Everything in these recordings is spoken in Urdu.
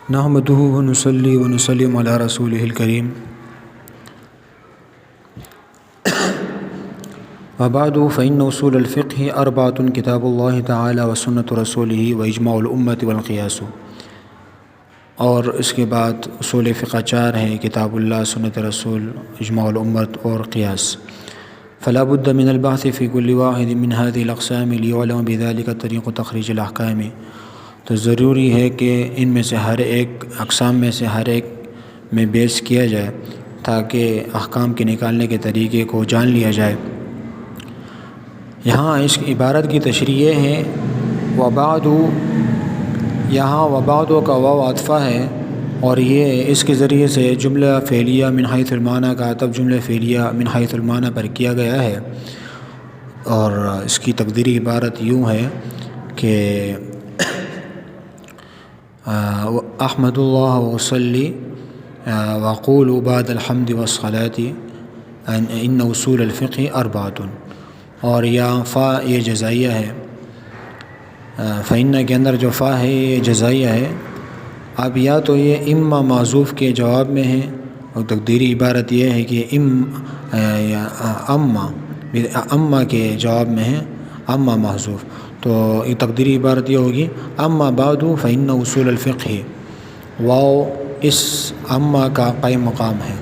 نحمده ونصلي ونسلم على رسوله الكريم وبعد فإن أصول الفقه أربعة كتاب الله تعالى وسنة رسوله وإجماع الأمة والقياس۔ اور اس کے بعد اصول فقہ چار ہیں: کتاب اللہ، سنت رسول، اجماع الامت اور قیاس۔ فلا بد من البحث في كل واحد من هذه الأقسام ليعلم بذلك طریق تخریج الأحکام۔ تو ضروری ہے کہ ان میں سے ہر ایک اقسام میں سے ہر ایک میں بیس کیا جائے تاکہ احکام کے نکالنے کے طریقے کو جان لیا جائے۔ یہاں اس عبارت کی تشریح یہ ہے وبعد، یہاں وبعد کا واو عطفہ ہے اور یہ اس کے ذریعے سے جملہ فعلیہ من حیث المعنی کا عطف جملہ فعلیہ من حیث المعنی پر کیا گیا ہے، اور اس کی تقدیری عبارت یوں ہے کہ احمد اللہ وصلی وقول بعد الحمد والصلاة ان اصول الفقہ اربعۃ، اور یا فا یہ جزائیہ ہے، فإن کے اندر جو فا ہے یہ جزائیہ ہے۔ اب یا تو یہ اما معذوف کے جواب میں ہے، اور تقدیری عبارت یہ ہے کہ اما کے جواب میں ہے، اما محذوف، تو یہ تقدیری عبارت یہ ہوگی اما بعد فإن اصول الفقہ، واو اس اما کا قائم مقام ہے،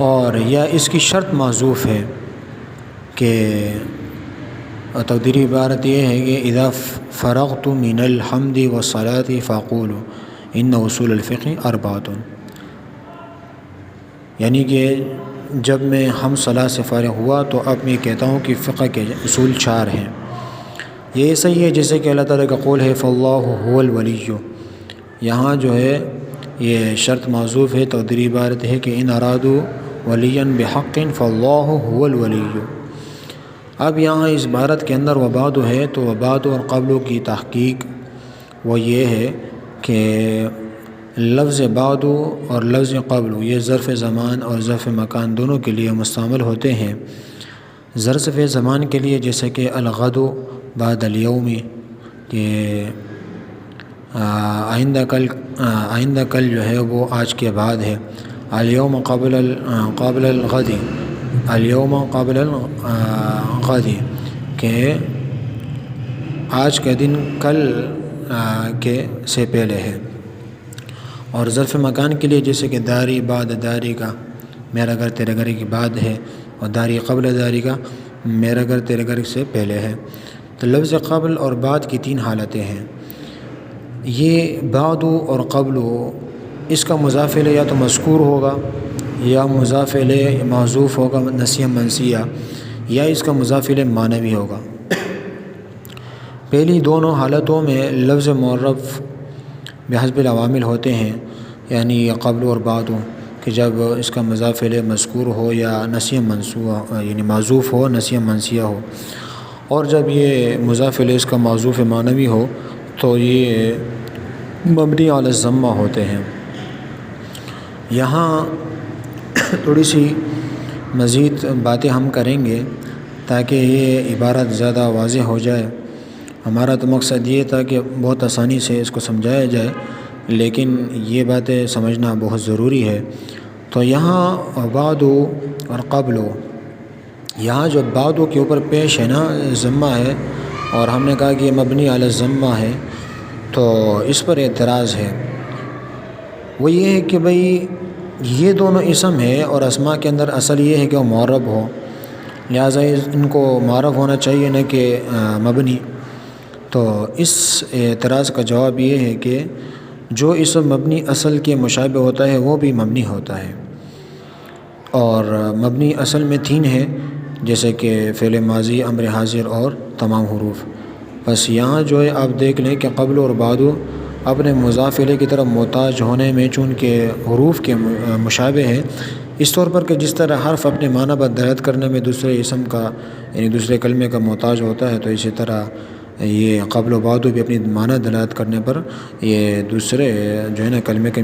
اور یا اس کی شرط محذوف ہے کہ تقدیری عبارت یہ ہے کہ اذا فرغت من الحمد والصلاة فاقولوا ان اصول الفقہ اربعۃ، یعنی کہ جب میں حمد صلاۃ سے فارغ ہوا تو اب میں کہتا ہوں کہ فقہ کے اصول چار ہیں۔ یہ صحیح ہے جیسے کہ اللہ تعالیٰ کا قول ہے فاللہ هو الولی، یہاں جو ہے یہ شرط معذوف ہے، تقدیری عبارت ہے کہ ان ارادوا ولیا بحق فاللہ هو الولی۔ اب یہاں اس عبارت کے اندر وبعد ہے، تو وبعد اور قبل کی تحقیق وہ یہ ہے کہ لفظ بعد اور لفظ قبل یہ ظرف زمان اور ظرف مکان دونوں کے لیے مستعمل ہوتے ہیں۔ ظرف زمان کے لیے جیسے کہ الغد بعد اليوم، کہ آئندہ کل جو ہے وہ آج کے بعد ہے، اليوم قبل الغد، اليوم قبل الغد، کہ آج کا دن کل کے سے پہلے ہے۔ اور ظرف مکان کے لیے جیسے کہ داری بعد داری کا، میرا گھر تیرے گھر کے بعد ہے، اور داری قبل داری کا، میرا گھر تیرے گھر سے پہلے ہے۔ تو لفظ قبل اور بعد کی تین حالتیں ہیں۔ یہ بعد اور قبل اس کا مضاف الیہ یا تو مذکور ہوگا یا مضاف الیہ محذوف ہوگا نسیہ منسیہ، یا اس کا مضاف الیہ معنوی ہوگا۔ پہلی دونوں حالتوں میں لفظ معرف بحسب العوامل ہوتے ہیں، یعنی قبل اور بعد کہ جب اس کا مضاف الیہ مذکور ہو یا نسیہ منسوخ یعنی معذوف ہو، نسیہ منسیہ ہو، اور جب یہ مضاف الیہ اس کا معذوف معنوی ہو تو یہ مبنی علی الضمہ ہوتے ہیں۔ یہاں تھوڑی سی مزید باتیں ہم کریں گے تاکہ یہ عبارت زیادہ واضح ہو جائے۔ ہمارا تو مقصد یہ تھا کہ بہت آسانی سے اس کو سمجھایا جائے، لیکن یہ باتیں سمجھنا بہت ضروری ہے۔ تو یہاں بعد اور قبل، یہاں جو بعد کے اوپر پیش ہے نا ضمہ ہے، اور ہم نے کہا کہ یہ مبنی علی الضمہ ہے، تو اس پر اعتراض ہے۔ وہ یہ ہے کہ بھئی یہ دونوں اسم ہے اور اسماء کے اندر اصل یہ ہے کہ وہ معرب ہو، لہٰذا ان کو معرب ہونا چاہیے نہ کہ مبنی۔ تو اس اعتراض کا جواب یہ ہے کہ جو اسم مبنی اصل کے مشابہ ہوتا ہے وہ بھی مبنی ہوتا ہے، اور مبنی اصل میں تین ہے جیسے کہ فعل ماضی، امر حاضر اور تمام حروف۔ بس یہاں جو ہے آپ دیکھ لیں کہ قبل اور بعد اپنے مضاف الیہ کی طرف محتاج ہونے میں چونکہ حروف کے مشابہ ہے، اس طور پر کہ جس طرح حرف اپنے معنی پر دلالت کرنے میں دوسرے اسم کا یعنی دوسرے کلمے کا محتاج ہوتا ہے، تو اسی طرح یہ قبل و بعد بھی اپنی معنی دلالت کرنے پر یہ دوسرے جو ہے نا کلمے کے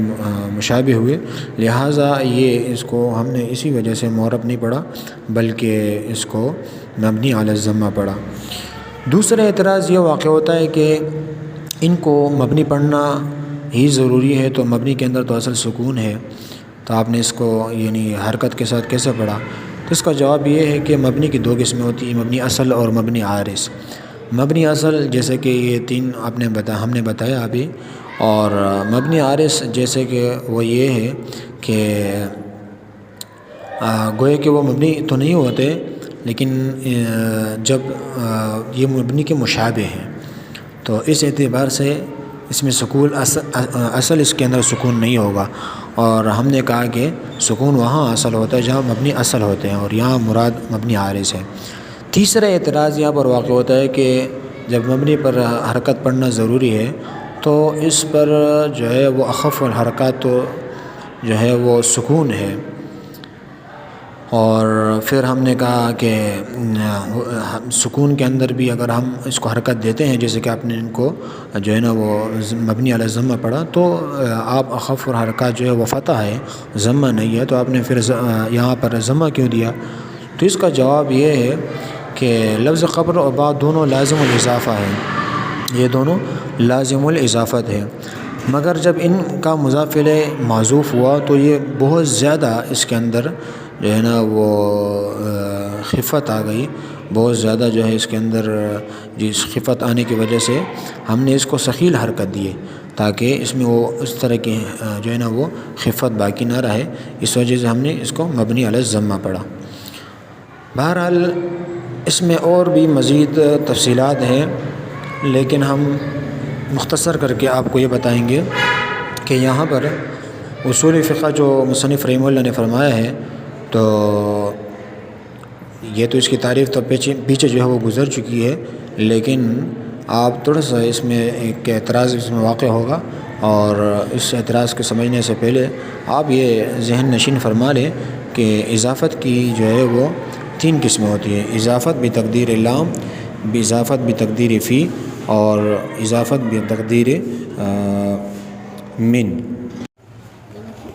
مشابہ ہوئے، لہٰذا یہ اس کو ہم نے اسی وجہ سے معرب نہیں پڑھا بلکہ اس کو مبنی علی الضمہ پڑھا۔ دوسرا اعتراض یہ واقع ہوتا ہے کہ ان کو مبنی پڑھنا ہی ضروری ہے تو مبنی کے اندر تو اصل سکون ہے، تو آپ نے اس کو یعنی حرکت کے ساتھ کیسے پڑھا؟ تو اس کا جواب یہ ہے کہ مبنی کی دو قسمیں ہوتی ہیں، مبنی اصل اور مبنی عارض۔ مبنی اصل جیسے کہ یہ تین ہم نے بتایا ابھی، اور مبنی عارض جیسے کہ وہ یہ ہے کہ گویا کہ وہ مبنی تو نہیں ہوتے، لیکن جب یہ مبنی کے مشابہ ہیں تو اس اعتبار سے اس میں سکون اصل اس کے اندر سکون نہیں ہوگا، اور ہم نے کہا کہ سکون وہاں اصل ہوتا ہے جہاں مبنی اصل ہوتے ہیں، اور یہاں مراد مبنی عارض ہے۔ تیسرا اعتراض یہاں پر واقع ہوتا ہے کہ جب مبنی پر حرکت پڑھنا ضروری ہے تو اس پر جو ہے وہ اخف الحرکات تو جو ہے وہ سکون ہے، اور پھر ہم نے کہا کہ سکون کے اندر بھی اگر ہم اس کو حرکت دیتے ہیں، جیسے کہ آپ نے ان کو جو ہے نا وہ مبنی علی ضمہ پڑھا، تو آپ اخف الحرکات جو ہے وہ فتح ہے، ضمہ نہیں ہے، تو آپ نے پھر یہاں پر ضمہ کیوں دیا؟ تو اس کا جواب یہ ہے کہ لفظ قبر اور بعد دونوں لازم الاضافہ ہیں، یہ دونوں لازم الاضافت ہے، مگر جب ان کا مضاف الیہ معزوف ہوا تو یہ بہت زیادہ اس کے اندر جو ہے نا وہ خفت آ گئی، بہت زیادہ جو ہے اس کے اندر جس خفت آنے کی وجہ سے ہم نے اس کو ثقیل حرکت دی تاکہ اس میں وہ اس طرح کی جو ہے نا وہ خفت باقی نہ رہے، اس وجہ سے ہم نے اس کو مبنی علی الضمہ پڑھا۔ بہرحال اس میں اور بھی مزید تفصیلات ہیں، لیکن ہم مختصر کر کے آپ کو یہ بتائیں گے کہ یہاں پر اصول فقہ جو مصنف رحمہ اللہ نے فرمایا ہے، تو یہ تو اس کی تعریف تو پیچھے جو ہے وہ گزر چکی ہے، لیکن آپ تھوڑا سا اس میں ایک اعتراض اس میں واقع ہوگا، اور اس اعتراض کو سمجھنے سے پہلے آپ یہ ذہن نشین فرما لیں کہ اضافت کی جو ہے وہ تین قسمیں ہوتی ہیں: اضافت بتقدیر لام، اضافت بتقدیر فی، اور اضافت بتقدیر من۔